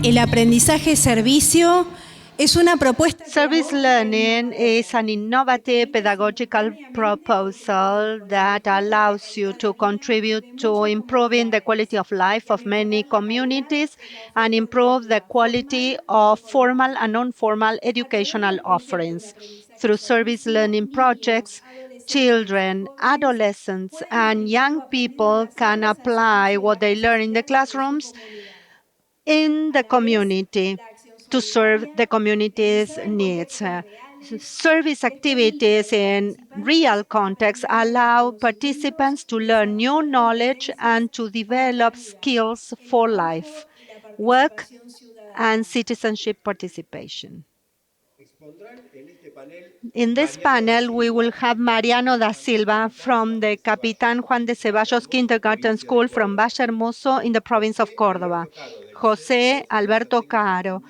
El aprendizaje servicio es una propuesta. Service learning is an innovative pedagogical proposal that allows you to contribute to improving the quality of life of many communities and improve the quality of formal and non-formal educational offerings. Through service learning projects, children, adolescents, and young people can apply what they learn in the classrooms in the community to serve the community's needs. Service activities in real context allow participants to learn new knowledge and to develop skills for life, work, and citizenship participation. In this panel, we will have Mariana da Silva from the Capitán Juan de Zeballos Kindergarten School from Valle Hermoso in the province of Córdoba. José Alberto Caro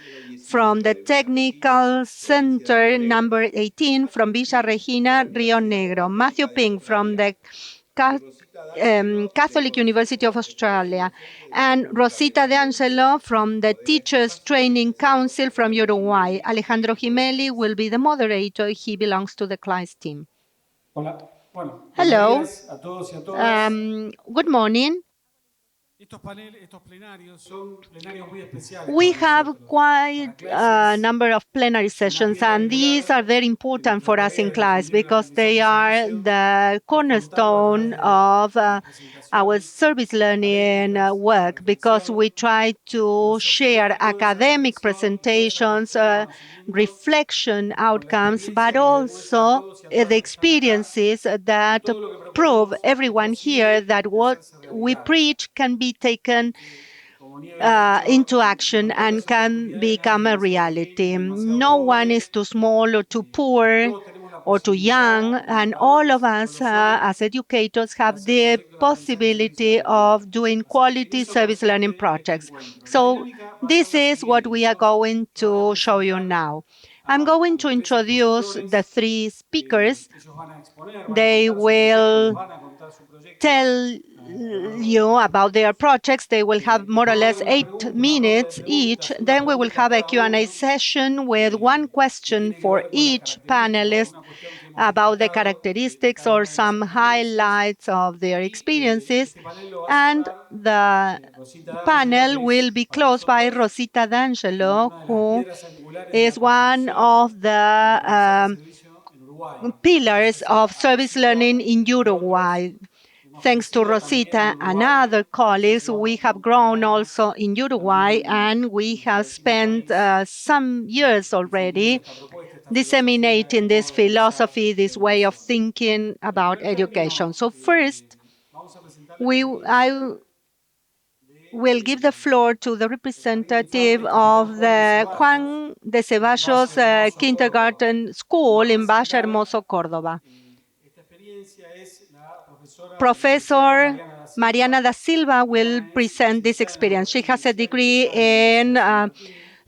from the Technical Center number 18 from Villa Regina, Rio Negro. Matthew Pink from the Catholic University of Australia, and Rosita D'Angelo from the Teachers Training Council from Uruguay. Alejandro Gimelli will be the moderator. He belongs to the CLAYSS team. Hello. Good morning. We have quite a number of plenary sessions, and these are very important for us in CLAYSS because they are the cornerstone of our service learning work, because we try to share academic presentations, reflection outcomes, but also the experiences that prove everyone here that what we preach can be taken into action and can become a reality. No one is too small or too poor or too young, and all of us as educators have the possibility of doing quality service learning projects. So this is what we are going to show you now. I'm going to introduce the three speakers. They will tell you about their projects. They will have more or less 8 minutes each. Then we will have a Q&A session with one question for each panelist about the characteristics or some highlights of their experiences. And the panel will be closed by Rosita D'Angelo, who is one of the pillars of service learning in Uruguay. Thanks to Rosita and other colleagues, we have grown also in Uruguay, and we have spent some years already disseminating this philosophy, this way of thinking about education. So first, I will give the floor to the representative of the Juan de Zeballos Kindergarten School in Valle Hermoso, Córdoba. Professor Mariana da Silva will present this experience. She has a degree in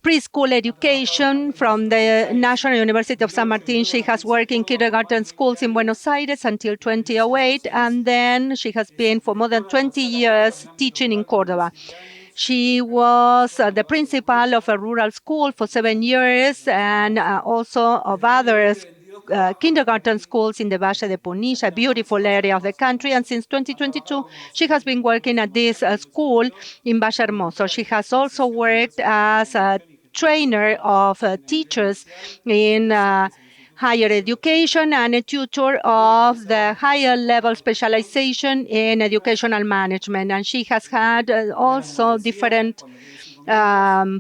preschool education from the National University of San Martin. She has worked in kindergarten schools in Buenos Aires until 2008, and then she has been for more than 20 years teaching in Córdoba. She was the principal of a rural school for 7 years, and also of other kindergarten schools in the Valle de Punilla, a beautiful area of the country. And since 2022, she has been working at this school in Valle Hermoso. She has also worked as a trainer of teachers in higher education and a tutor of the higher level specialization in educational management. And she has had also different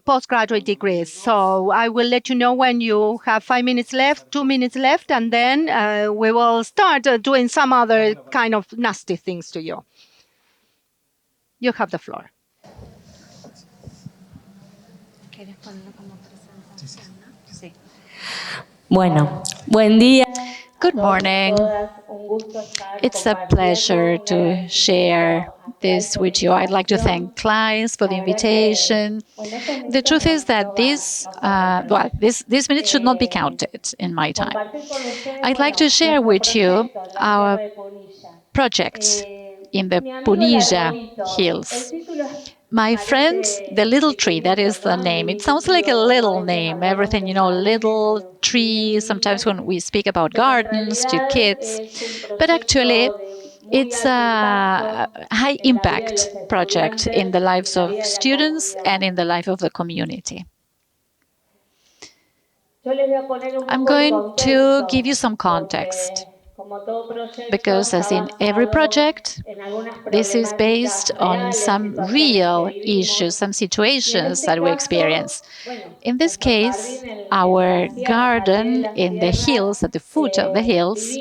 postgraduate degrees. So I will let you know when you have 5 minutes left, 2 minutes left, and then we will start doing some other kind of nasty things to you. You have the floor. Bueno, buen día. Good morning. It's a pleasure to share this with you. I'd like to thank CLAYSS for the invitation. The truth is that this minute should not be counted in my time. I'd like to share with you our project in the Punilla Hills. My friend, the little tree, that is the name. It sounds like a little name, everything, little tree, sometimes when we speak about gardens to kids. But actually, it's a high impact project in the lives of students and in the life of the community. I'm going to give you some context because, as in every project, this is based on some real issues, some situations that we experience. In this case, our garden in the hills, at the foot of the hills,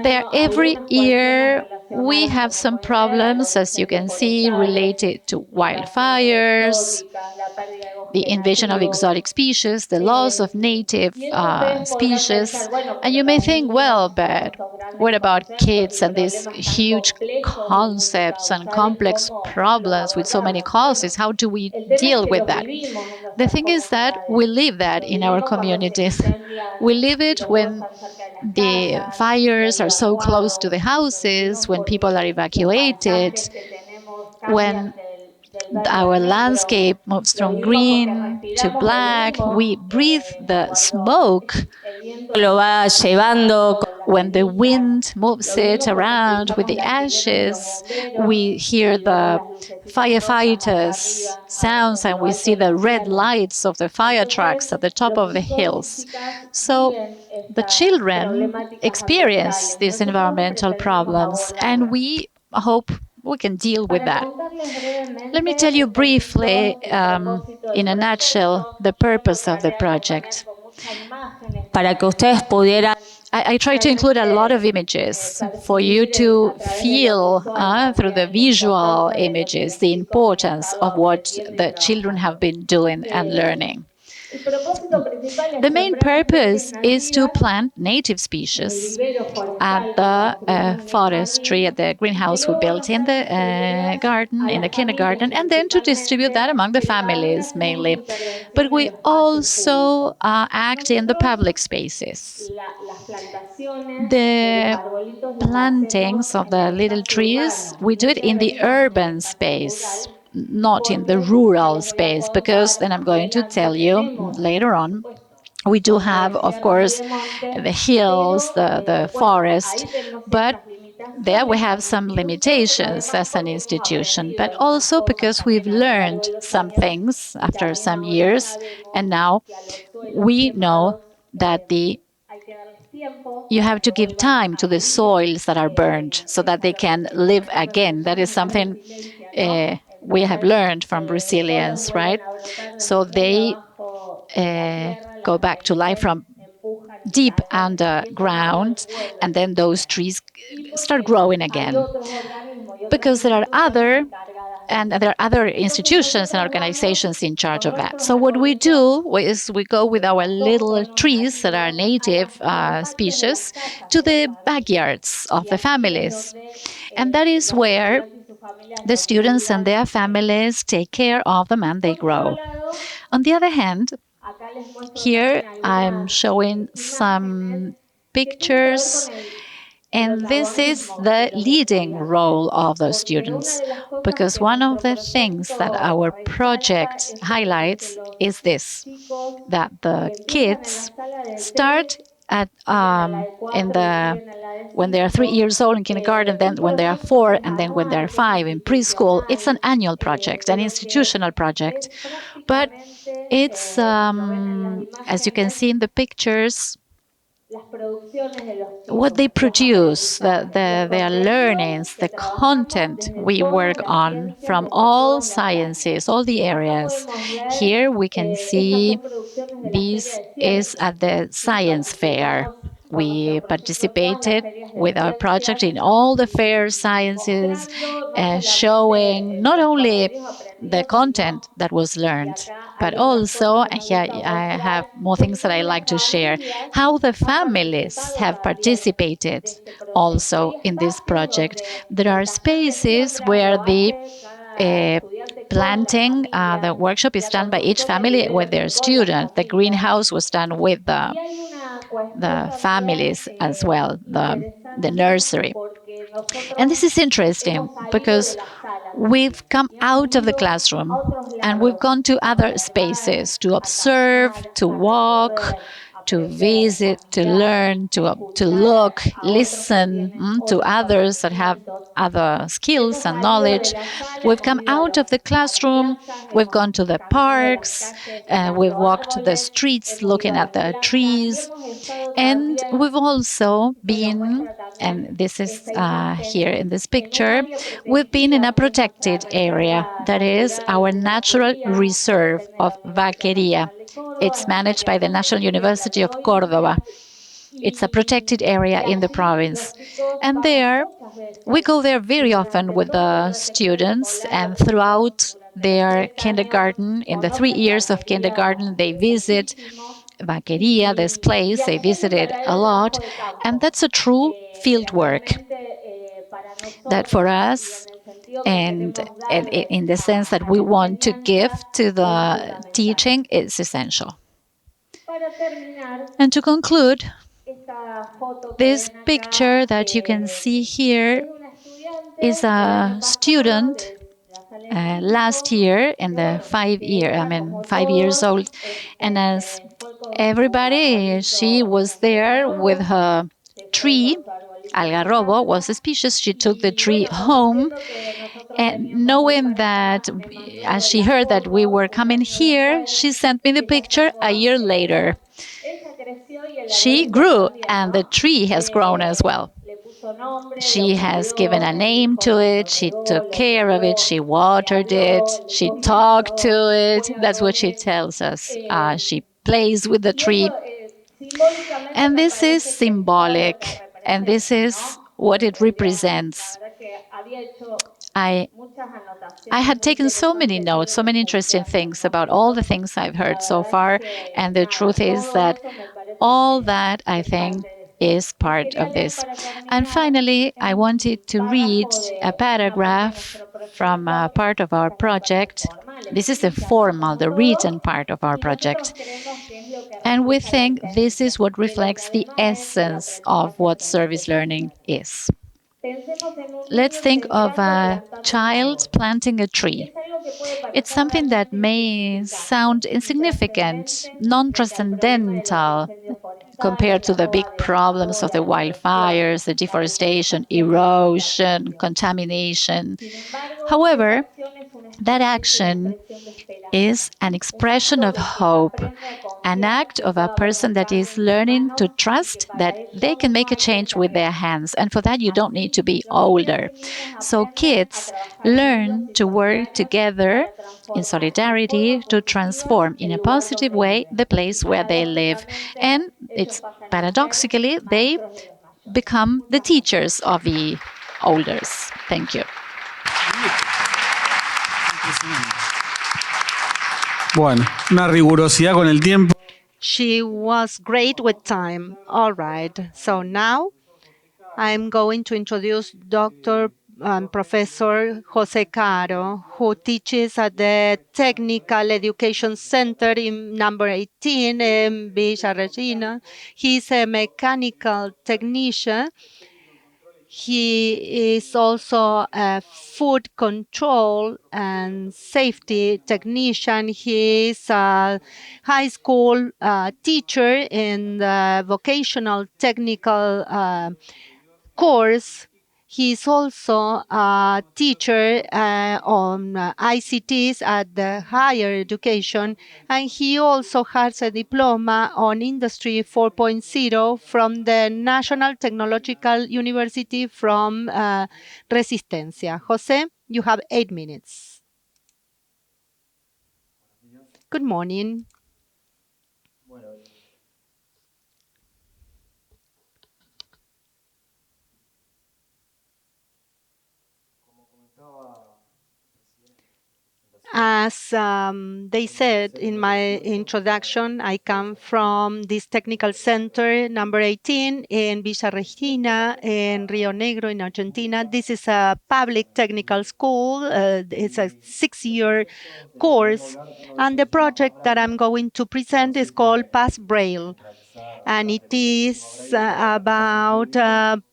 there every year we have some problems, as you can see, related to wildfires, the invasion of exotic species, the loss of native species. And you may think, well, but what about kids and these huge concepts and complex problems with so many causes? How do we deal with that? The thing is that we live that in our communities. We live it when the fires are so close to the houses, when people are evacuated, when our landscape moves from green to black. We breathe the smoke. When the wind moves it around with the ashes, we hear the firefighters' sounds and we see the red lights of the fire trucks at the top of the hills. So the children experience these environmental problems, and we hope we can deal with that. Let me tell you briefly, in a nutshell, the purpose of the project. I try to include a lot of images for you to feel through the visual images the importance of what the children have been doing and learning. The main purpose is to plant native species at the forestry, at the greenhouse we built in the garden, in the kindergarten, and then to distribute that among the families mainly. But we also act in the public spaces. The plantings of the little trees, we do it in the urban space, not in the rural space, because then I'm going to tell you later on, we do have, of course, the hills, the forest, but there we have some limitations as an institution, but also because we've learned some things after some years, and now we know that you have to give time to the soils that are burned so that they can live again. That is something we have learned from resilience, right? So they go back to life from deep underground, and then those trees start growing again. Because there are other institutions and organizations in charge of that. So what we do is we go with our little trees that are native species to the backyards of the families. And that is where the students and their families take care of them and they grow. On the other hand, here I'm showing some pictures, and this is the leading role of the students, because one of the things that our project highlights is this, that the kids start at when they are 3 years old in kindergarten, then when they are 4, and then when they are 5 in preschool. It's an annual project, an institutional project, but it's as you can see in the pictures, what they produce, their learnings, the content we work on from all sciences, all the areas. Here we can see this is at the science fair. We participated with our project in all the fair sciences, showing not only the content that was learned, but also, and here I have more things that I like to share, how the families have participated also in this project. There are spaces where the planting, the workshop is done by each family with their student. The greenhouse was done with the families as well. the nursery. And this is interesting because we've come out of the classroom and we've gone to other spaces to observe, to walk, to visit, to learn, to look, listen to others that have other skills and knowledge. We've come out of the classroom, we've gone to the parks, we've walked the streets looking at the trees, and we've also been, and this is here in this picture, we've been in a protected area, that is our natural reserve of Vaqueria. It's managed by the National University of Córdoba. It's a protected area in the province. And there, we go there very often with the students, and throughout their kindergarten, in the 3 years of kindergarten, they visit Vaqueria, this place. They visited a lot, and that's a true field work that for us, and in the sense that we want to give to the teaching, is essential. And to conclude, this picture that you can see here is a student last year in the 5 years old. And as everybody, she was there with her tree. Algarrobo was a species. She took the tree home, and knowing that, as she heard that we were coming here, she sent me the picture a year later. She grew, and the tree has grown as well. She has given a name to it, she took care of it, she watered it, she talked to it. That's what she tells us. She plays with the tree. And this is symbolic, and this is what it represents. I had taken so many notes, so many interesting things about all the things I've heard so far, and the truth is that all that, I think, is part of this. And finally, I wanted to read a paragraph from a part of our project. This is the formal, the written part of our project. And we think this is what reflects the essence of what service learning is. Let's think of a child planting a tree. It's something that may sound insignificant, non-transcendental, compared to the big problems of the wildfires, the deforestation, erosion, contamination. However, that action is an expression of hope, an act of a person that is learning to trust that they can make a change with their hands. And for that, you don't need to be older. So kids learn to work together in solidarity to transform in a positive way the place where they live. And it's paradoxically, they become the teachers of the elders. Thank you. Bueno, una rigurosidad con el tiempo. She was great with time. All right. So now I'm going to introduce Dr. Professor José Caro, who teaches at the Technical Education Center in number 18 in Villa Regina. He's a mechanical technician. He is also a food control and safety technician. He is a high school teacher in the vocational technical course. He's also a teacher on ICTs at the higher education, and he also has a diploma on Industry 4.0 from the National Technological University from Resistencia. José, you have 8 minutes. Good morning. As they said in my introduction, I come from this technical center, number 18, in Villa Regina, in Rio Negro, in Argentina. This is a public technical school. It's a 6-year course. And the project that I'm going to present is called Pass Braille. and it is about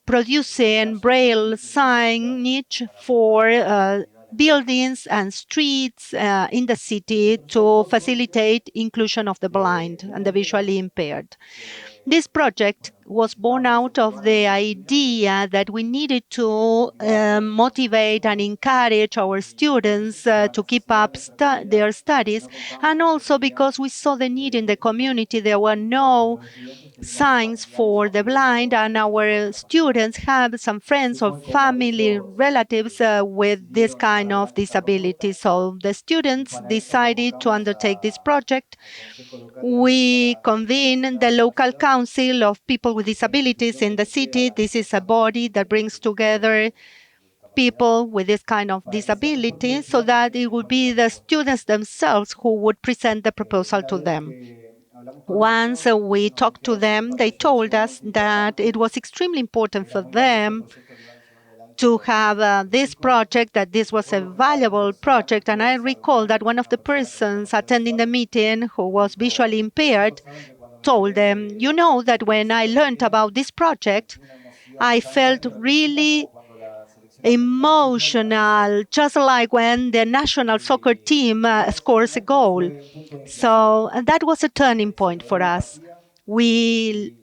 producing braille signage for buildings and streets in the city to facilitate inclusion of the blind and the visually impaired. This project was born out of the idea that we needed to motivate and encourage our students to keep up their studies, and also because we saw the need in the community. There were no signs for the blind, and our students have some friends or family relatives with this kind of disability. So the students decided to undertake this project. We convened the local council of people with disabilities in the city. This is a body that brings together people with this kind of disability so that it would be the students themselves who would present the proposal to them. Once we talked to them, they told us that it was extremely important for them to have this project, that this was a valuable project. And I recall that one of the persons attending the meeting who was visually impaired told them, you know that when I learned about this project, I felt really emotional, just like when the national soccer team scores a goal. So that was a turning point for us. We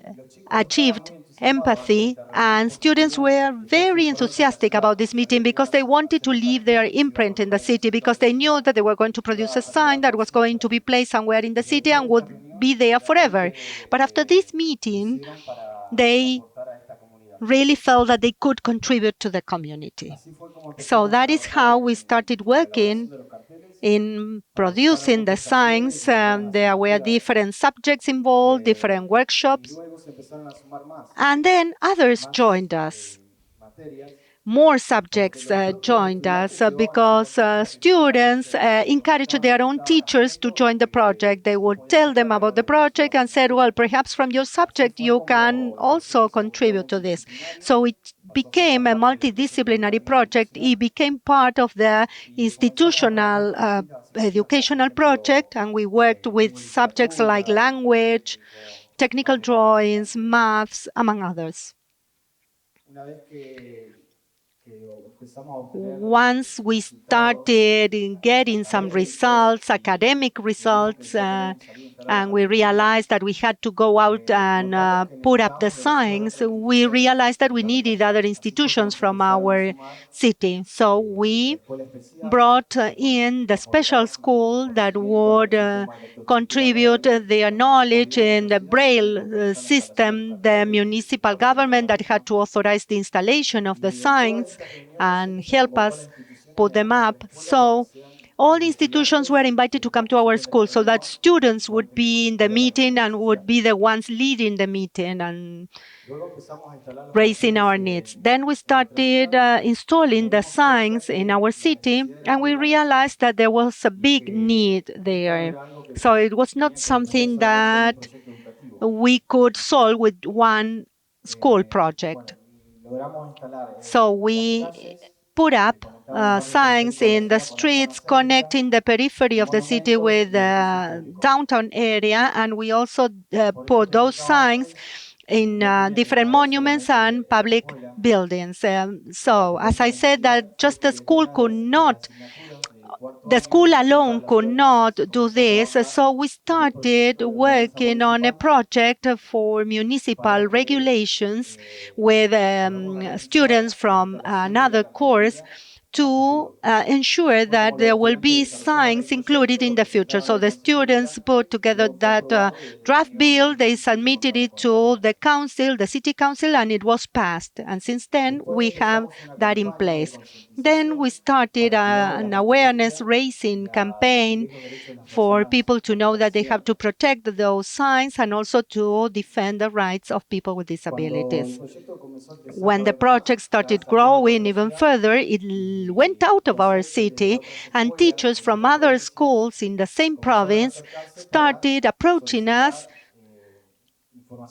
achieved empathy, and students were very enthusiastic about this meeting because they wanted to leave their imprint in the city, because they knew that they were going to produce a sign that was going to be placed somewhere in the city and would be there forever. But after this meeting, they really felt that they could contribute to the community. So that is how we started working in producing the signs. There were different subjects involved, different workshops, and then others joined us. More subjects joined us because students encouraged their own teachers to join the project. They would tell them about the project and said, well, perhaps from your subject you can also contribute to this. So it became a multidisciplinary project. It became part of the institutional educational project, and we worked with subjects like language, technical drawings, maths, among others. Once we started getting some results, academic results, and we realized that we had to go out and put up the signs, we realized that we needed other institutions from our city. So we brought in the special school that would contribute their knowledge in the Braille system, the municipal government that had to authorize the installation of the signs and help us put them up. So all institutions were invited to come to our school so that students would be in the meeting and would be the ones leading the meeting and raising our needs. Then we started installing the signs in our city, and we realized that there was a big need there. So it was not something that we could solve with one school project. So we put up signs in the streets connecting the periphery of the city with the downtown area, and we also put those signs in different monuments and public buildings. So, as I said, that just the school could not, the school alone could not do this. So we started working on a project for municipal regulations with students from another course to ensure that there will be signs included in the future. So the students put together that draft bill, they submitted it to the council, the city council, and it was passed. And since then, we have that in place. Then we started an awareness raising campaign for people to know that they have to protect those signs and also to defend the rights of people with disabilities. When the project started growing even further, it went out of our city, and teachers from other schools in the same province started approaching us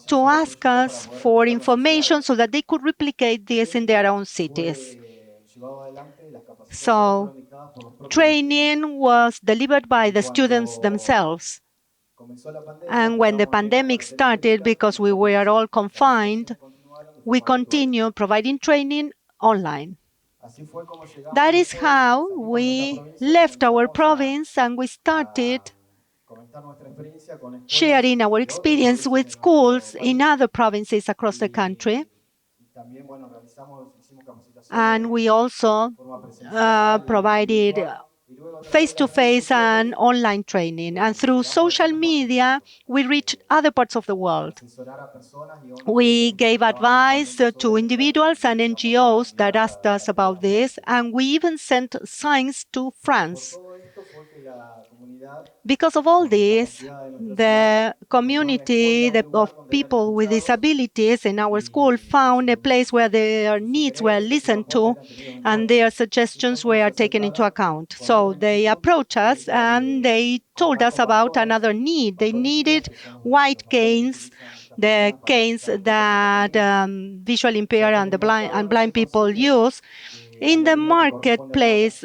to ask us for information so that they could replicate this in their own cities. So training was delivered by the students themselves. And when the pandemic started, because we were all confined, we continued providing training online. That is how we left our province and we started sharing our experience with schools in other provinces across the country. And we also provided face-to-face and online training. And through social media, we reached other parts of the world. We gave advice to individuals and NGOs that asked us about this, and we even sent signs to France. Because of all this, the community of people with disabilities in our school found a place where their needs were listened to and their suggestions were taken into account. So they approached us and they told us about another need. They needed white canes, the canes that visually impaired and blind people use. In the marketplace,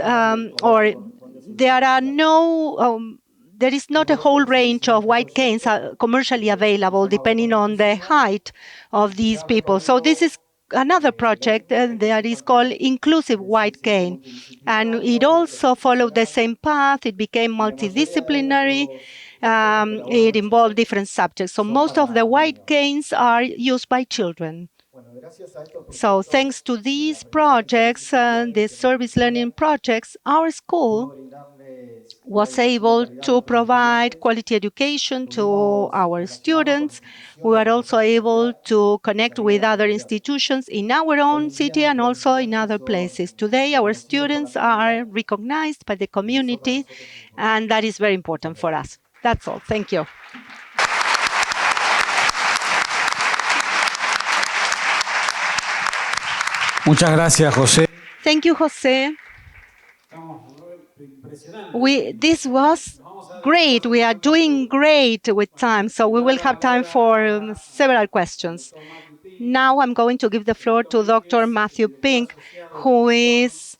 there is not a whole range of white canes commercially available depending on the height of these people. So this is another project that is called Inclusive White Cane. And it also followed the same path. It became multidisciplinary. It involved different subjects. So most of the white canes are used by children. So thanks to these projects, these service learning projects, our school was able to provide quality education to our students. We were also able to connect with other institutions in our own city and also in other places. Today, our students are recognized by the community, and that is very important for us. That's all. Thank you. Muchas gracias, José. Thank you, José. This was great. We are doing great with time, so we will have time for several questions. Now I'm going to give the floor to Dr. Matthew Pink, who is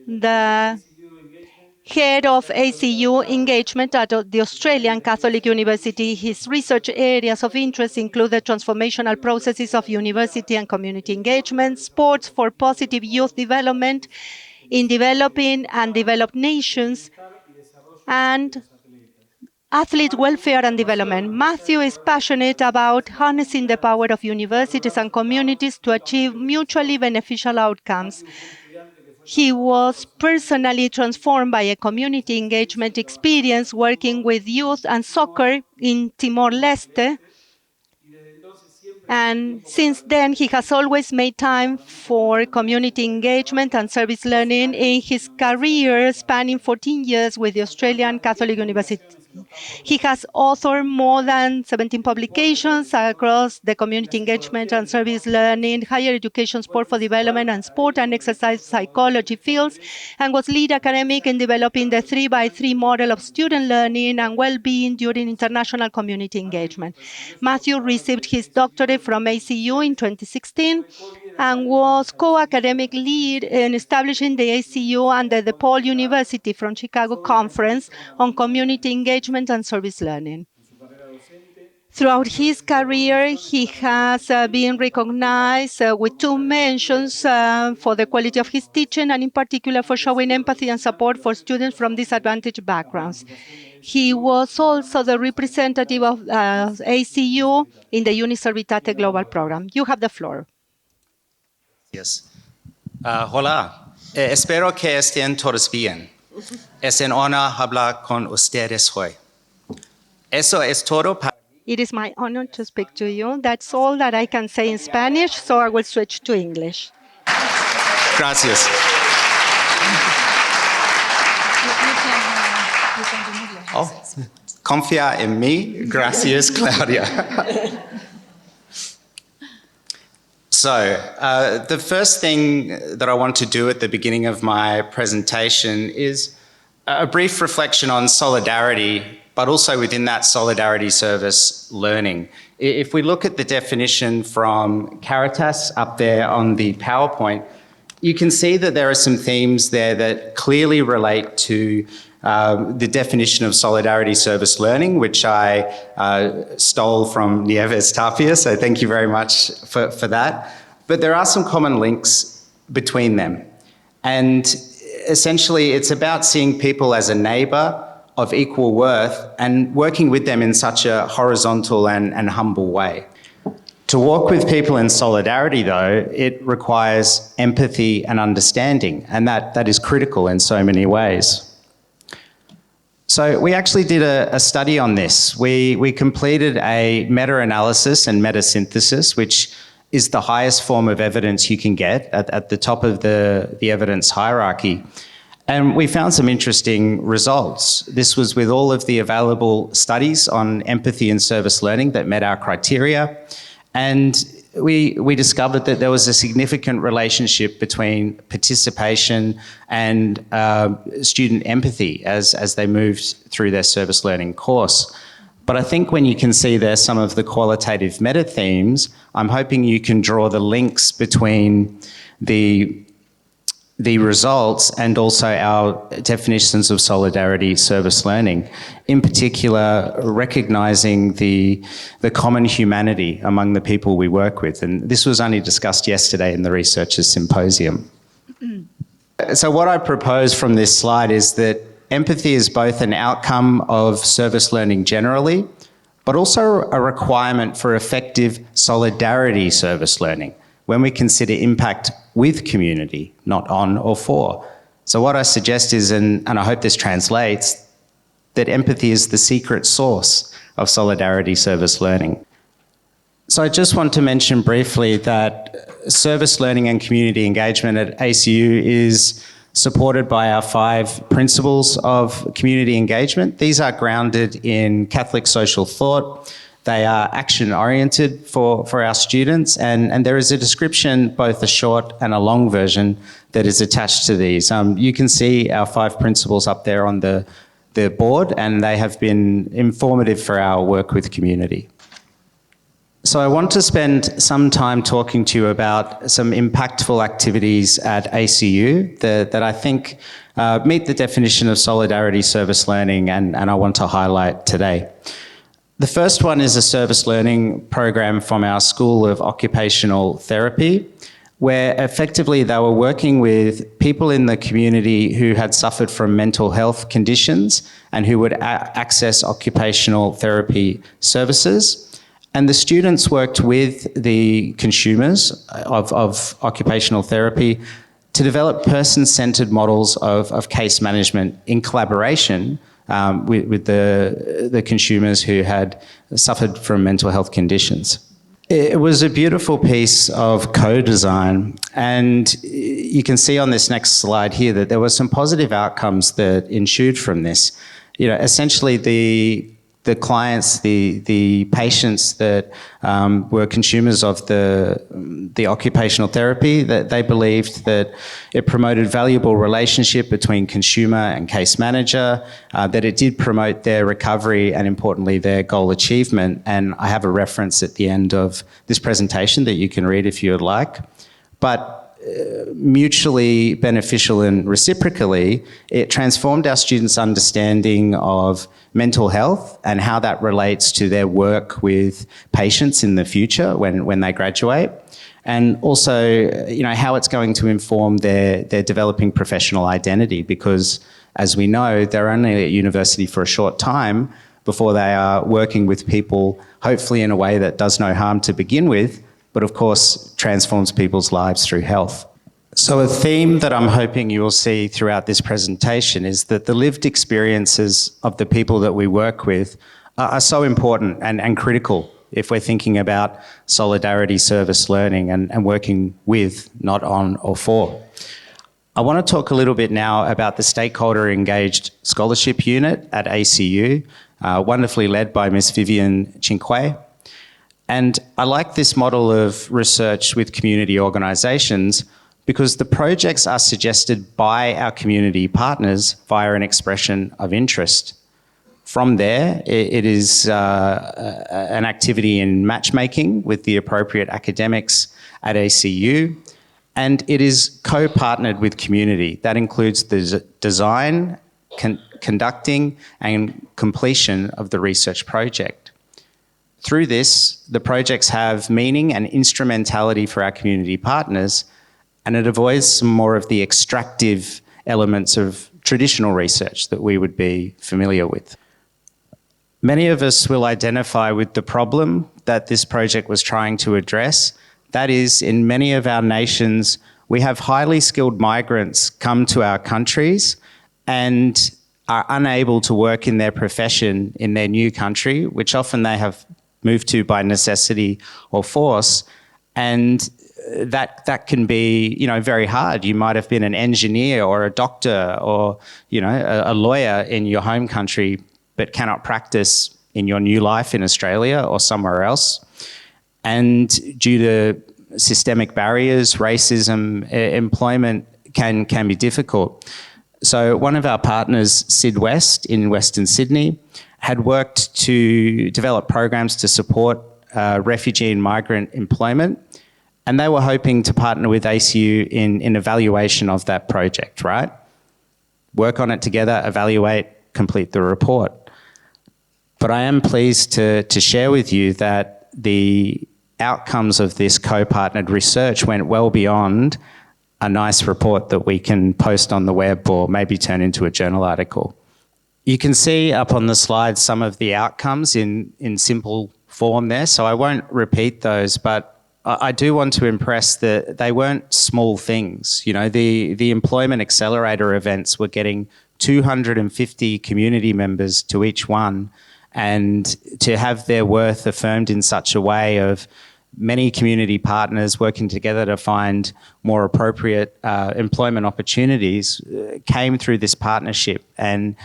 the head of ACU engagement at the Australian Catholic University. His research areas of interest include the transformational processes of university and community engagement, sports for positive youth development in developing and developed nations, and athlete welfare and development. Matthew is passionate about harnessing the power of universities and communities to achieve mutually beneficial outcomes. He was personally transformed by a community engagement experience working with youth and soccer in Timor-Leste. And since then, he has always made time for community engagement and service learning in his career spanning 14 years with the Australian Catholic University. He has authored more than 17 publications across the community engagement and service learning, higher education, sport for development, and sport and exercise psychology fields, and was lead academic in developing the 3x3 model of student learning and well-being during international community engagement. Matthew received his doctorate from ACU in 2016 and was co-academic lead in establishing the ACU and the DePaul University from Chicago Conference on community engagement and service learning. Throughout his career, he has been recognized with 2 mentions for the quality of his teaching and in particular for showing empathy and support for students from disadvantaged backgrounds. He was also the representative of ACU in the Uniservitate Global Program. You have the floor. Yes. Hola. Espero que estén todos bien. Es un honor hablar con ustedes hoy. Eso es todo para... It is my honor to speak to you. That's all that I can say in Spanish, so I will switch to English. Gracias. Oh, confía en mí. Gracias, Claudia. So, the first thing that I want to do at the beginning of my presentation is a brief reflection on solidarity, but also within that solidarity service learning. If we look at the definition from Caritas up there on the PowerPoint, you can see that there are some themes there that clearly relate to the definition of solidarity service learning, which I stole from Nieves Tapia, so thank you very much for that. But there are some common links between them. And essentially, it's about seeing people as a neighbour of equal worth and working with them in such a horizontal and humble way. To walk with people in solidarity, though, it requires empathy and understanding, and that is critical in so many ways. So we actually did a study on this. We completed a meta-analysis and meta-synthesis, which is the highest form of evidence you can get at the top of the evidence hierarchy. And we found some interesting results. This was with all of the available studies on empathy and service learning that met our criteria. And we discovered that there was a significant relationship between participation and student empathy as they moved through their service learning course. But I think when you can see there some of the qualitative meta themes, I'm hoping you can draw the links between the results and also our definitions of solidarity service learning, in particular recognizing the common humanity among the people we work with. And this was only discussed yesterday in the Researchers' Symposium. So what I propose from this slide is that empathy is both an outcome of service learning generally, but also a requirement for effective solidarity service learning when we consider impact with community, not on or for. So what I suggest is, and I hope this translates, that empathy is the secret source of solidarity service learning. So I just want to mention briefly that service learning and community engagement at ACU is supported by our 5 principles of community engagement. These are grounded in Catholic social thought. They are action-oriented for our students, and there is a description, both a short and a long version, that is attached to these. You can see our 5 principles up there on the board, and they have been informative for our work with community. So I want to spend some time talking to you about some impactful activities at ACU that I think meet the definition of solidarity service learning, and I want to highlight today. The first one is a service learning program from our School of Occupational Therapy, where effectively they were working with people in the community who had suffered from mental health conditions and who would access occupational therapy services. And the students worked with the consumers of occupational therapy to develop person-centered models of case management in collaboration with the consumers who had suffered from mental health conditions. It was a beautiful piece of co-design, and you can see on this next slide here that there were some positive outcomes that ensued from this. You know, essentially the clients, the patients that were consumers of the occupational therapy, that they believed that it promoted valuable relationship between consumer and case manager, that it did promote their recovery and importantly their goal achievement. And I have a reference at the end of this presentation that you can read if you would like. But mutually beneficial and reciprocally, it transformed our students' understanding of mental health and how that relates to their work with patients in the future when they graduate, and also, you know, how it's going to inform their developing professional identity, because as we know, they're only at university for a short time before they are working with people, hopefully in a way that does no harm to begin with, but of course transforms people's lives through health. So a theme that I'm hoping you will see throughout this presentation is that the lived experiences of the people that we work with are so important and critical if we're thinking about solidarity service learning and working with, not on or for. I want to talk a little bit now about the Stakeholder Engaged Scholarship Unit at ACU, wonderfully led by Ms. Vivian Cinque. And I like this model of research with community organisations because the projects are suggested by our community partners via an expression of interest. From there, it is an activity in matchmaking with the appropriate academics at ACU, and it is co-partnered with community. That includes the design conducting and completion of the research project. Through this, the projects have meaning and instrumentality for our community partners, and it avoids some more of the extractive elements of traditional research that we would be familiar with. Many of us will identify with the problem that this project was trying to address. That is, in many of our nations, we have highly skilled migrants come to our countries and are unable to work in their profession in their new country, which often they have moved to by necessity or force. And that can be, very hard. You might have been an engineer or a doctor or, a lawyer in your home country, but cannot practice in your new life in Australia or somewhere else. And due to systemic barriers, racism, employment can be difficult. So one of our partners, Syd West in Western Sydney, had worked to develop programs to support refugee and migrant employment. And they were hoping to partner with ACU in evaluation of that project, right? Work on it together, evaluate, complete the report. But I am pleased to share with you that the outcomes of this co-partnered research went well beyond a nice report that we can post on the web or maybe turn into a journal article. You can see up on the slide some of the outcomes in simple form there, so I won't repeat those, but I do want to impress that they weren't small things. The Employment Accelerator events were getting 250 community members to each one, and to have their worth affirmed in such a way of many community partners working together to find more appropriate employment opportunities came through this partnership, and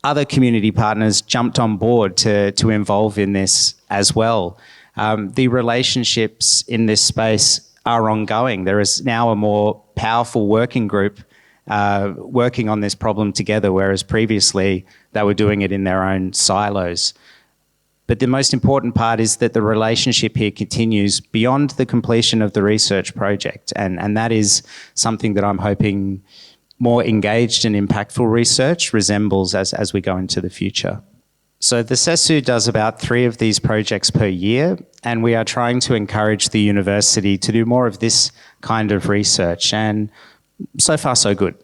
other community partners jumped on board to involve in this as well. The relationships in this space are ongoing. There is now a more powerful working group working on this problem together, whereas previously they were doing it in their own silos. But the most important part is that the relationship here continues beyond the completion of the research project, and that is something that I'm hoping more engaged and impactful research resembles as we go into the future. So the CESU does about 3 of these projects per year, and we are trying to encourage the university to do more of this kind of research, and so far so good.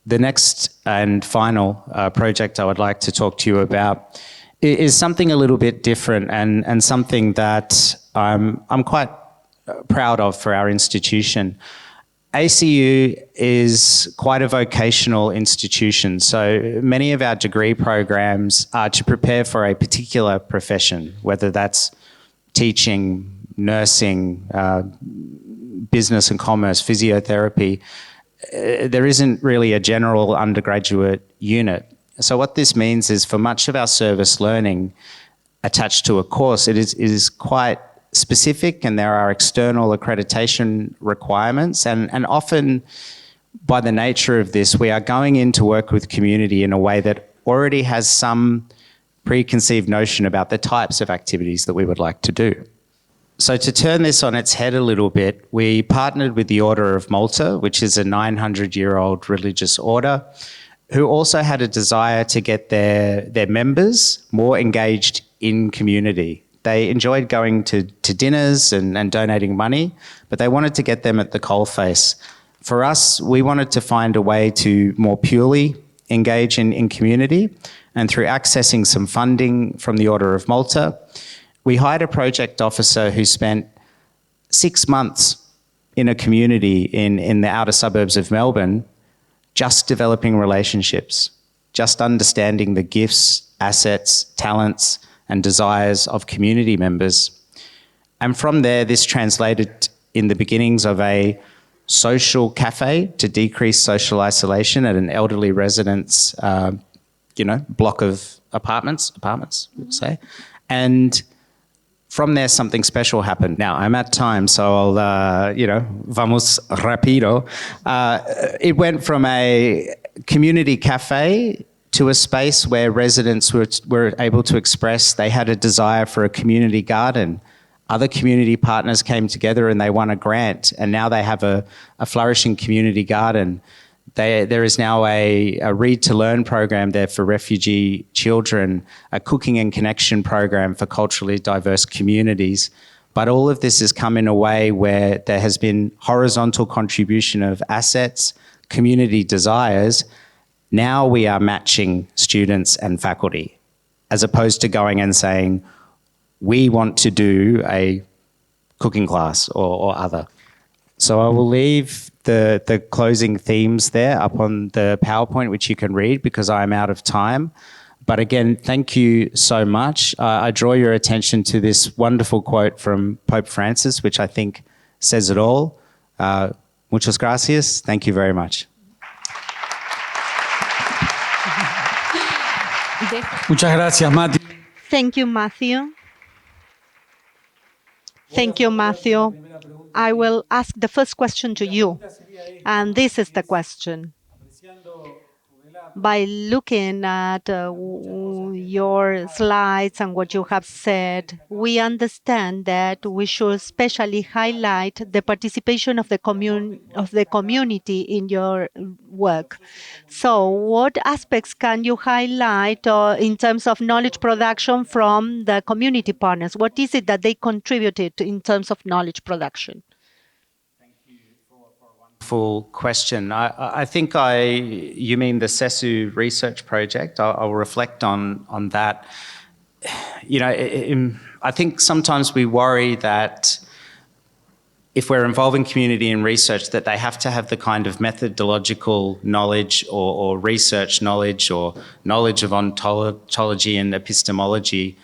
The next and final project I would like to talk to you about is something a little bit different and something that I'm quite proud of for our institution. ACU is quite a vocational institution, so many of our degree programs are to prepare for a particular profession, whether that's teaching, nursing, business and commerce, physiotherapy. There isn't really a general undergraduate unit. So what this means is for much of our service learning attached to a course, it is quite specific, and there are external accreditation requirements, and often by the nature of this, we are going in to work with community in a way that already has some preconceived notion about the types of activities that we would like to do. So to turn this on its head a little bit, we partnered with the Order of Malta, which is a 900-year-old religious order, who also had a desire to get their members more engaged in community. They enjoyed going to dinners and donating money, but they wanted to get them at the coalface. For us, we wanted to find a way to more purely engage in community, and through accessing some funding from the Order of Malta, we hired a project officer who spent 6 months in a community in the outer suburbs of Melbourne, just developing relationships, just understanding the gifts, assets, talents, and desires of community members. And from there, this translated in the beginnings of a social cafe to decrease social isolation at an elderly residence, block of apartments, we'll say. And from there, something special happened. Now, I'm at time, so I'll, vamos rapido. It went from a community cafe to a space where residents were able to express they had a desire for a community garden. Other community partners came together and they won a grant, and now they have a flourishing community garden. There is now a Read to Learn program there for refugee children, a Cooking and Connection program for culturally diverse communities. But all of this has come in a way where there has been horizontal contribution of assets, community desires. Now we are matching students and faculty, as opposed to going and saying, we want to do a cooking class or other. So I will leave the closing themes there up on the PowerPoint, which you can read because I'm out of time. But again, thank you so much. I draw your attention to this wonderful quote from Pope Francis, which I think says it all. Muchas gracias. Thank you very much. Muchas gracias, Mati. Thank you, Matthew. Thank you, Matthew. I will ask the first question to you, and this is the question. By looking at your slides and what you have said, we understand that we should especially highlight the participation of the community in your work. So what aspects can you highlight in terms of knowledge production from the community partners? What is it that they contributed in terms of knowledge production? Full question. I think you mean the CESU research project. I'll reflect on that. You know, I think sometimes we worry that if we're involving community in research, that they have to have the kind of methodological knowledge or research knowledge or knowledge of ontology and epistemology.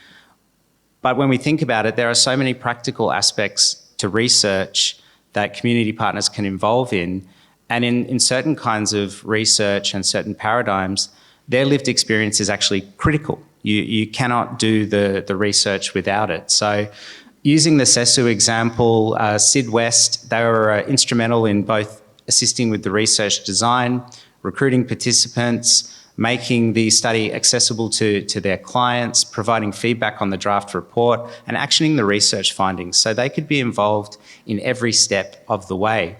But when we think about it, there are so many practical aspects to research that community partners can involve in. And in certain kinds of research and certain paradigms, their lived experience is actually critical. You cannot do the research without it. So using the CESU example, Sid West, they were instrumental in both assisting with the research design, recruiting participants, making the study accessible to their clients, providing feedback on the draft report, and actioning the research findings. So they could be involved in every step of the way.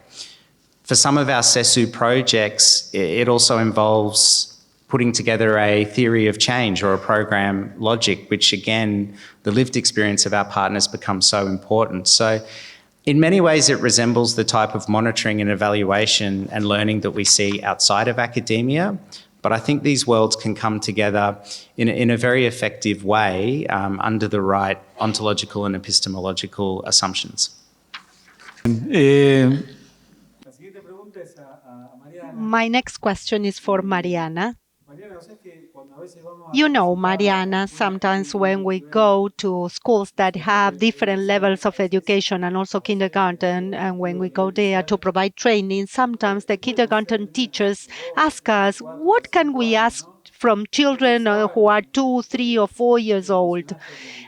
For some of our CESU projects, it also involves putting together a theory of change or a program logic, which again, the lived experience of our partners becomes so important. So in many ways, it resembles the type of monitoring and evaluation and learning that we see outside of academia. But I think these worlds can come together in a very effective way under the right ontological and epistemological assumptions. My next question is for Mariana. You know, Mariana, sometimes when we go to schools that have different levels of education and also kindergarten, and when we go there to provide training, sometimes the kindergarten teachers ask us, what can we ask from children who are 2, 3, or 4 years old?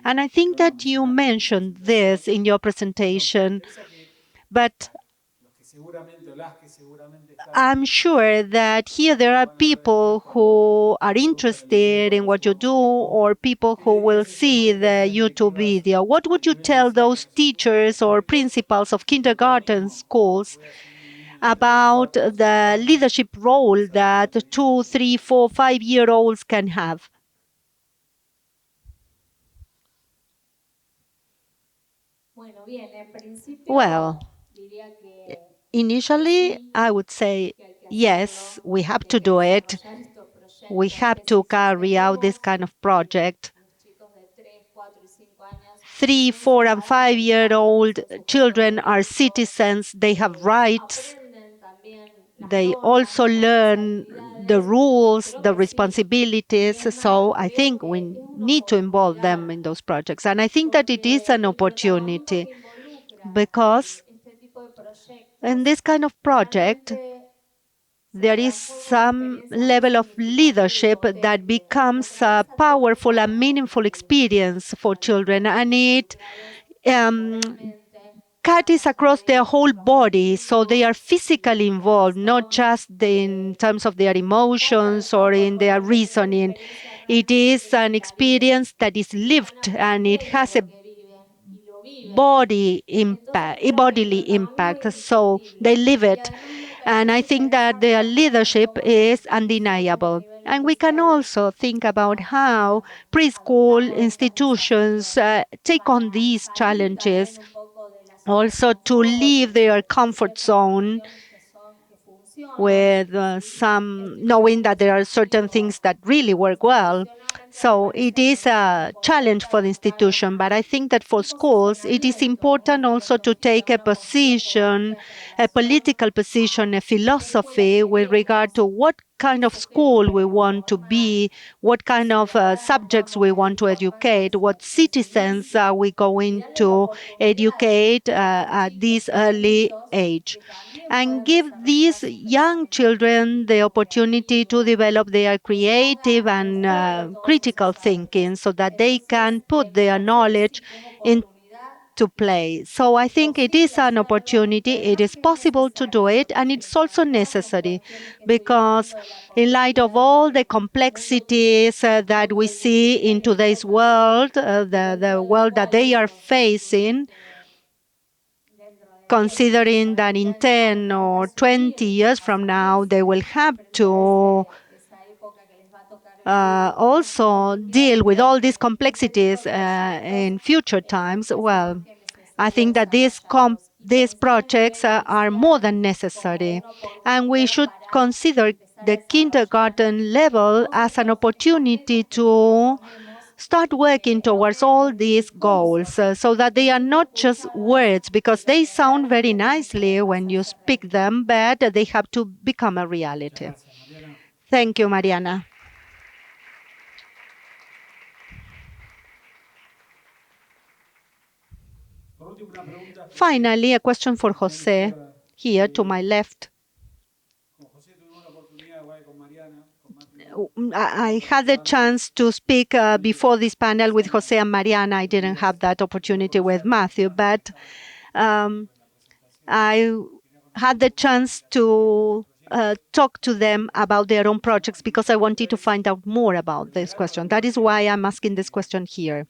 And I think that you mentioned this in your presentation, but I'm sure that here there are people who are interested in what you do or people who will see the YouTube video. What would you tell those teachers or principals of kindergarten schools about the leadership role that 2, 3, 4, 5-year-olds can have? Well, initially, I would say, yes, we have to do it. We have to carry out this kind of project. 3, 4, and 5-year-old children are citizens. They have rights. They also learn the rules, the responsibilities. So I think we need to involve them in those projects. And I think that it is an opportunity because in this kind of project, there is some level of leadership that becomes a powerful and meaningful experience for children, and it cuts across their whole body, so they are physically involved, not just in terms of their emotions or in their reasoning. It is an experience that is lived, and it has a bodily impact, so they live it. And I think that their leadership is undeniable. And we can also think about how preschool institutions take on these challenges, also to leave their comfort zone with some knowing that there are certain things that really work well. So it is a challenge for the institution, but I think that for schools, it is important also to take a position, a political position, a philosophy with regard to what kind of school we want to be, what kind of subjects we want to educate, what citizens are we going to educate at this early age, and give these young children the opportunity to develop their creative and critical thinking so that they can put their knowledge into play. So I think it is an opportunity, it is possible to do it, and it's also necessary because in light of all the complexities that we see in today's world, the world that they are facing, considering that in 10 or 20 years from now, they will have to also deal with all these complexities in future times. Well, I think that these projects are more than necessary, and we should consider the kindergarten level as an opportunity to start working towards all these goals so that they are not just words, because they sound very nicely when you speak them, but they have to become a reality. Thank you, Mariana. Finally, a question for José, here to my left. I had the chance to speak before this panel with José and Mariana. I didn't have that opportunity with Matthew, but I had the chance to talk to them about their own projects because I wanted to find out more about this question. That is why I'm asking this question here.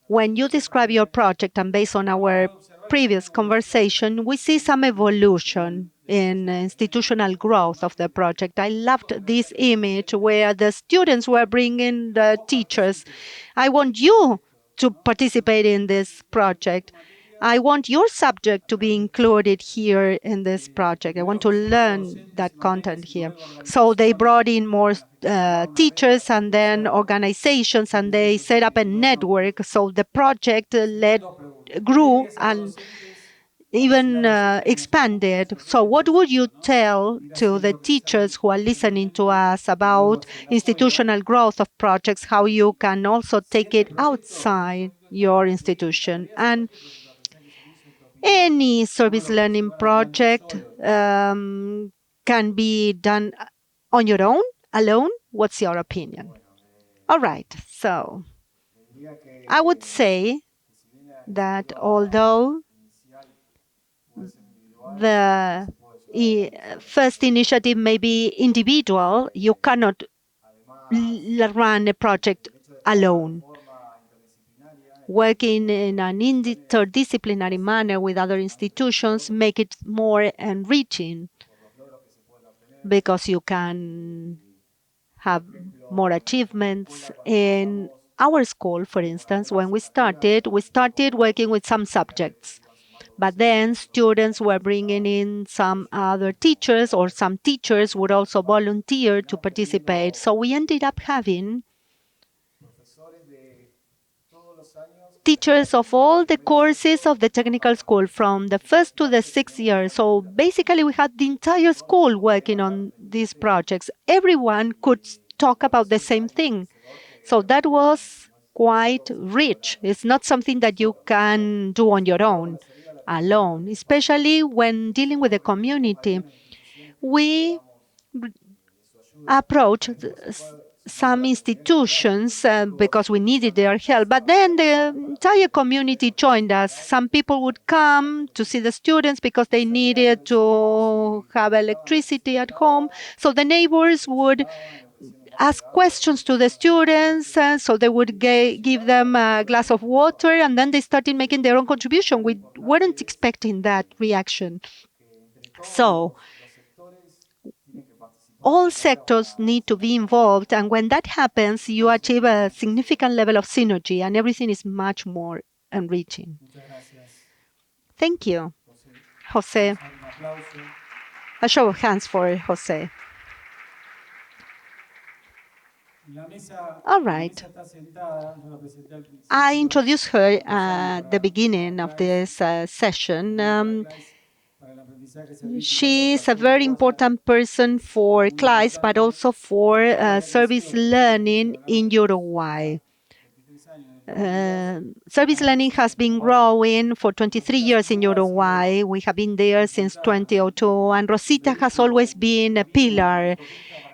When you describe your project, and based on our previous conversation, we see some evolution in institutional growth of the project. I loved this image where the students were bringing the teachers. I want you to participate in this project. I want your subject to be included here in this project. I want to learn that content here. So they brought in more teachers and then organizations, and they set up a network. So the project grew and even expanded. So what would you tell to the teachers who are listening to us about institutional growth of projects, how you can also take it outside your institution? And any service learning project can be done on your own, alone. What's your opinion? All right, so I would say that although the first initiative may be individual, you cannot run a project alone. Working in an interdisciplinary manner with other institutions make it more enriching because you can have more achievements. In our school, for instance, when we started working with some subjects. But then students were bringing in some other teachers, or some teachers would also volunteer to participate. So we ended up having teachers of all the courses of the technical school from the first to the sixth year. So basically we had the entire school working on these projects. Everyone could talk about the same thing. So that was quite rich. It's not something that you can do on your own, alone, especially when dealing with the community. We approached some institutions because we needed their help, but then the entire community joined us. Some people would come to see the students because they needed to have electricity at home. So the neighbors would ask questions to the students, so they would give them a glass of water, and then they started making their own contribution. We weren't expecting that reaction. So all sectors need to be involved, and when that happens, you achieve a significant level of synergy, and everything is much more enriching. Thank you, Jose. A show of hands for Jose. All right. I introduced her at the beginning of this session. She is a very important person for CLAYSS, but also for service learning in Uruguay. Service learning has been growing for 23 years in Uruguay. We have been there since 2002, and Rosita has always been a pillar,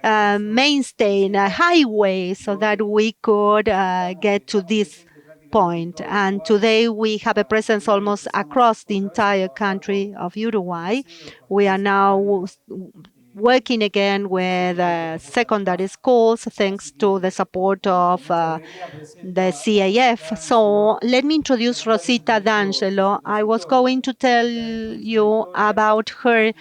mainstay, a highway, so that we could get to this point. And today we have a presence almost across the entire country of Uruguay. We are now working again with secondary schools thanks to the support of the CAF. So let me introduce Rosita D'Angelo. I was going to tell you about her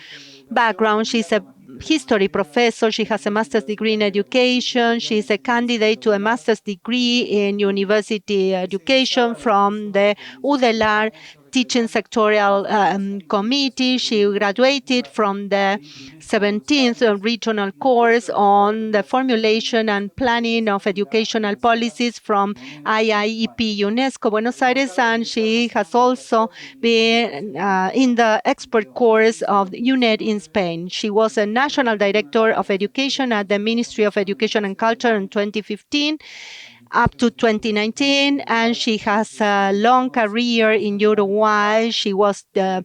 background. She's a history professor. She has a master's degree in education. She's a candidate to a master's degree in university education from the UDELAR Teaching Sectorial Committee. She graduated from the 17th regional course on the formulation and planning of educational policies from IIEP UNESCO Buenos Aires, and she has also been in the expert course of UNED in Spain. She was a national director of education at the Ministry of Education and Culture in 2015 up to 2019, and she has a long career in Uruguay. She was the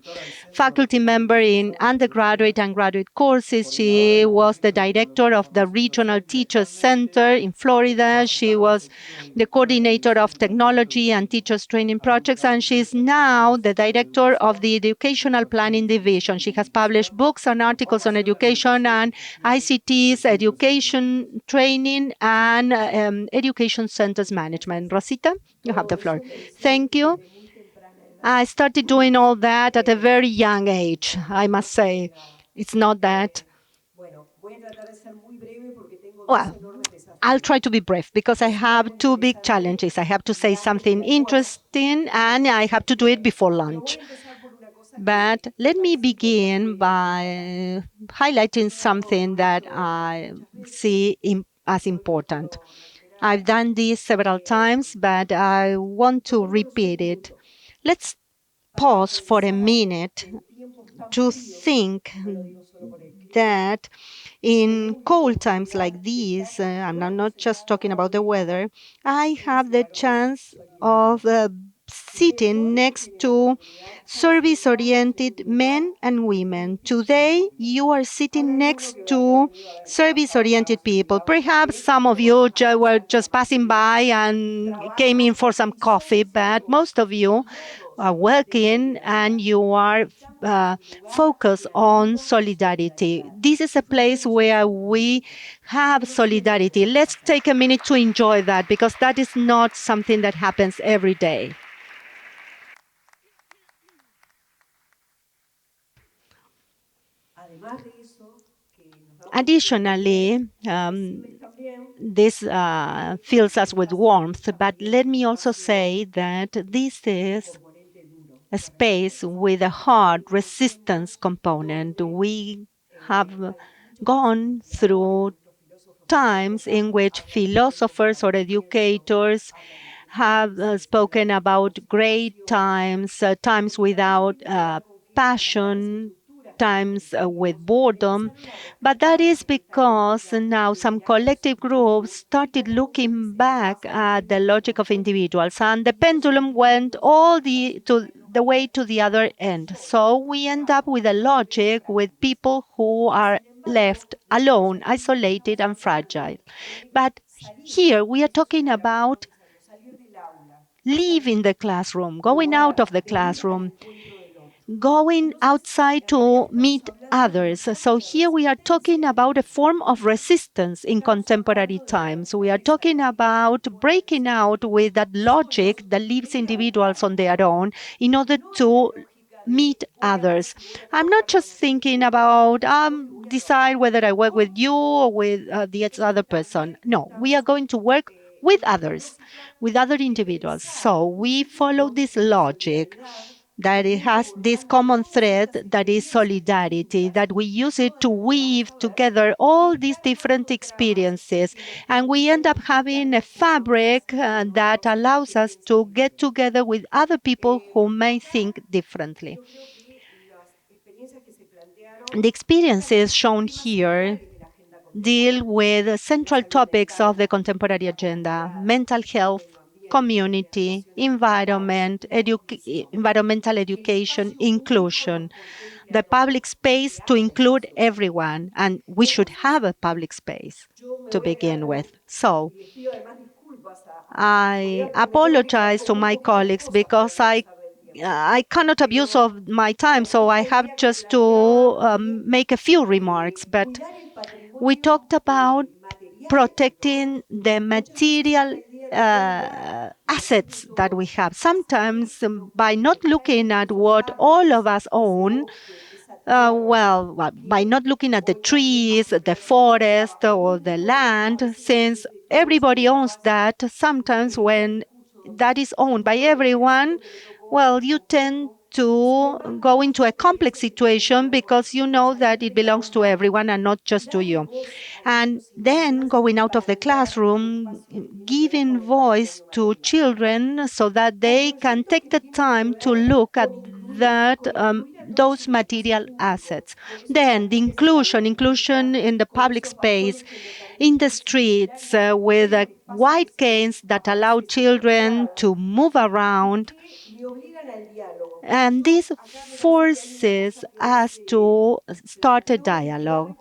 faculty member in undergraduate and graduate courses. She was the director of the Regional Teachers Center in Florida. She was the coordinator of technology and teachers training projects, and she is now the director of the Educational Planning Division. She has published books and articles on education and ICTs, education training, and education centers management. Rosita, you have the floor. Thank you. I started doing all that at a very young age, I must say. It's not that. Well, I'll try to be brief because I have two big challenges. I have to say something interesting and I have to do it before lunch. But let me begin by highlighting something that I see as important. I've done this several times, but I want to repeat it. Let's pause for a minute to think that in cold times like these, and I'm not just talking about the weather, I have the chance of sitting next to service-oriented men and women. Today, you are sitting next to service-oriented people. Perhaps some of you were just passing by and came in for some coffee, but most of you are working and you are focused on solidarity. This is a place where we have solidarity. Let's take a minute to enjoy that because that is not something that happens every day. Additionally, this fills us with warmth, but let me also say that this is a space with a hard resistance component. We have gone through times in which philosophers or educators have spoken about great times, times without passion, times with boredom, but that is because now some collective groups started looking back at the logic of individuals, and the pendulum went all the way to the other end. So we end up with a logic with people who are left alone, isolated, and fragile. But here we are talking about leaving the classroom, going out of the classroom, going outside to meet others. So here we are talking about a form of resistance in contemporary times. We are talking about breaking out with that logic that leaves individuals on their own in order to meet others. I'm not just thinking about decide whether I work with you or with the other person. No, we are going to work with others, with other individuals. So we follow this logic that it has this common thread that is solidarity, that we use it to weave together all these different experiences. And we end up having a fabric that allows us to get together with other people who may think differently. The experiences shown here deal with central topics of the contemporary agenda: mental health, community, environment, environmental education, inclusion, the public space to include everyone, and we should have a public space to begin with. So I apologize to my colleagues because I cannot abuse of my time, so I have just to make a few remarks. But we talked about protecting the material assets that we have. Sometimes, by not looking at what all of us own, by not looking at the trees, the forest, or the land, since everybody owns that, sometimes when that is owned by everyone, well, you tend to go into a complex situation because you know that it belongs to everyone and not just to you. And then going out of the classroom, giving voice to children so that they can take the time to look at those material assets. Then the inclusion in the public space, in the streets, with wide gates that allow children to move around. And this forces us to start a dialogue.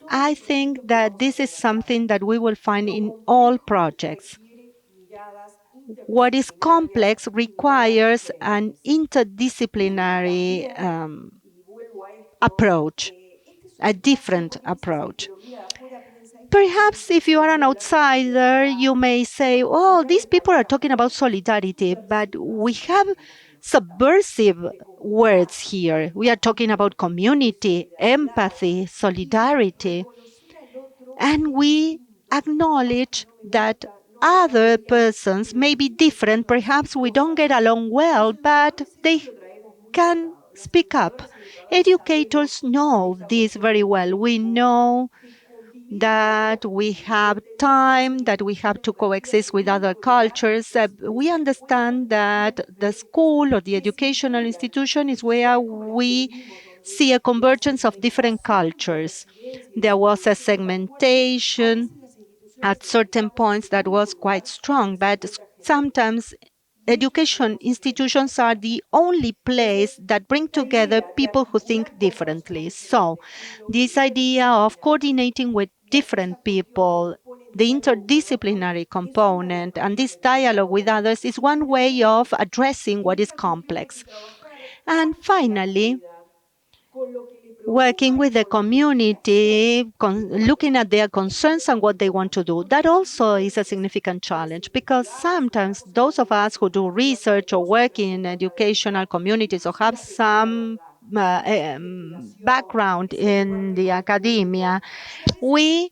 I think that this is something that we will find in all projects. What is complex requires an interdisciplinary approach, a different approach. Perhaps if you are an outsider, you may say, oh, these people are talking about solidarity, but we have subversive words here. We are talking about community, empathy, solidarity, and we acknowledge that other persons may be different. Perhaps we don't get along well, but they can speak up. Educators know this very well. We know that we have time, that we have to coexist with other cultures. We understand that the school or the educational institution is where we see a convergence of different cultures. There was a segmentation at certain points that was quite strong, but sometimes education institutions are the only place that bring together people who think differently. So this idea of coordinating with different people, the interdisciplinary component, and this dialogue with others is one way of addressing what is complex. And finally, working with the community, looking at their concerns and what they want to do. That also is a significant challenge because sometimes those of us who do research or work in educational communities or have some background in the academia, we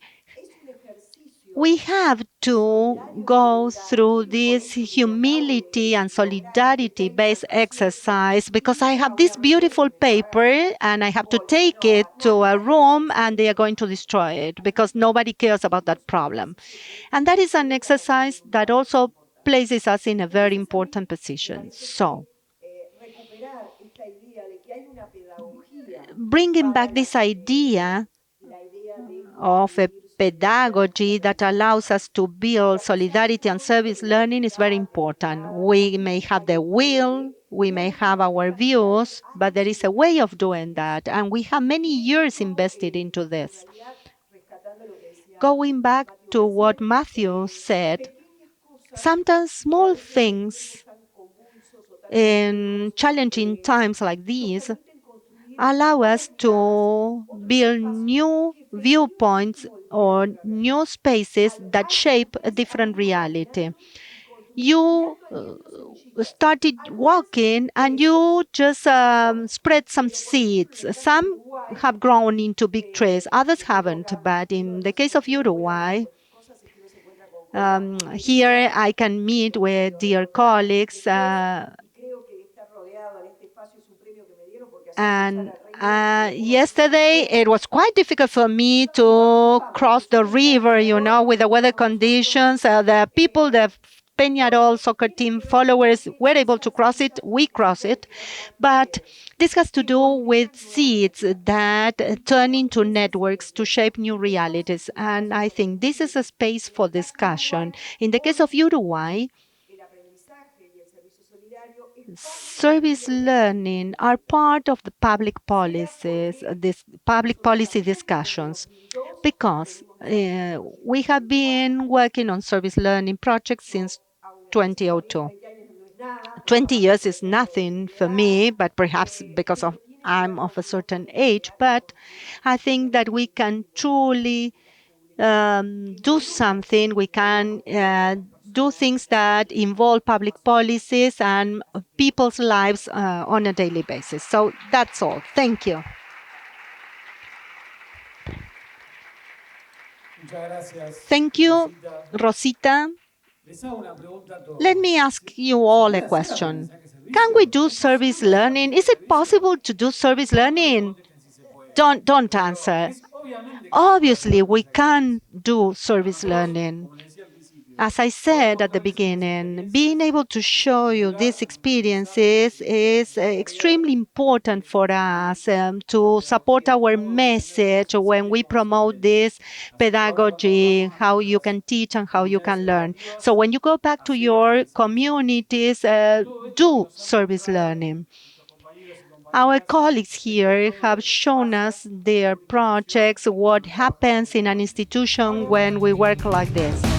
have to go through this humility and solidarity-based exercise because I have this beautiful paper and I have to take it to a room and they are going to destroy it because nobody cares about that problem. And that is an exercise that also places us in a very important position. So, bringing back this idea of a pedagogy that allows us to build solidarity and service learning is very important. We may have the will, we may have our views, but there is a way of doing that, and we have many years invested into this. Going back to what Matthew said, sometimes small things in challenging times like these allow us to build new viewpoints or new spaces that shape a different reality. you started walking and you just spread some seeds. Some have grown into big trees, others haven't. But in the case of Uruguay, here I can meet with dear colleagues. And yesterday it was quite difficult for me to cross the river, with the weather conditions. The people, the Peñarol soccer team followers were able to cross it. We cross it. But this has to do with seeds that turn into networks to shape new realities. And I think this is a space for discussion. In the case of Uruguay, service learning are part of the public policies, this public policy discussions, because we have been working on service learning projects since 2002. 20 years is nothing for me, but perhaps because I'm of a certain age, but I think that we can truly do something. We can do things that involve public policies and people's lives on a daily basis. So that's all. Thank you. Thank you, Rosita. Let me ask you all a question. Can we do service learning? Is it possible to do service learning? Don't answer. Obviously, we can do service learning. As I said at the beginning, being able to show you these experiences is extremely important for us to support our message when we promote this pedagogy, how you can teach and how you can learn. So when you go back to your communities, do service learning. Our colleagues here have shown us their projects, what happens in an institution when we work like this.